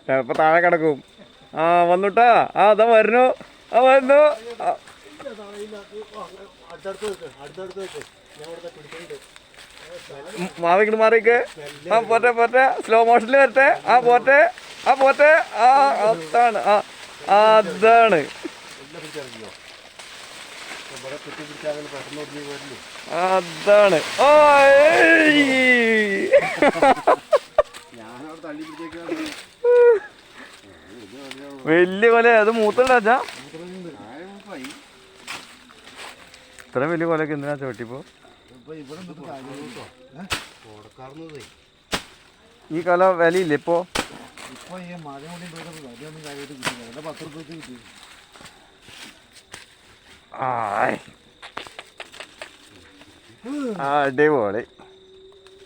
ചിലപ്പോ താഴെ കിടക്കും. ആ വന്നുട്ടാ. ആ അതാ വരുന്നു. ആ വരുന്നു. മാറിക്കിട്ട് മാറിക്ക്. ആ പോട്ടെ പോട്ടെ. സ്ലോ മോഷനിൽ വരട്ടെ. ആ പോട്ടെ. ആ പോട്ടെ. ആ അതാണ്. ആ അതാണ്. അതാണ്. ഓ വലിയ കൊല. അത് മൂത്തണ്ടാച്ചാ. ഇത്രയും വലിയ കൊലക്ക് എന്തിനാ ചോട്ടിപ്പോ? ഈ കൊല വിലയില്ലേ ഇപ്പൊ? അടിപൊളി.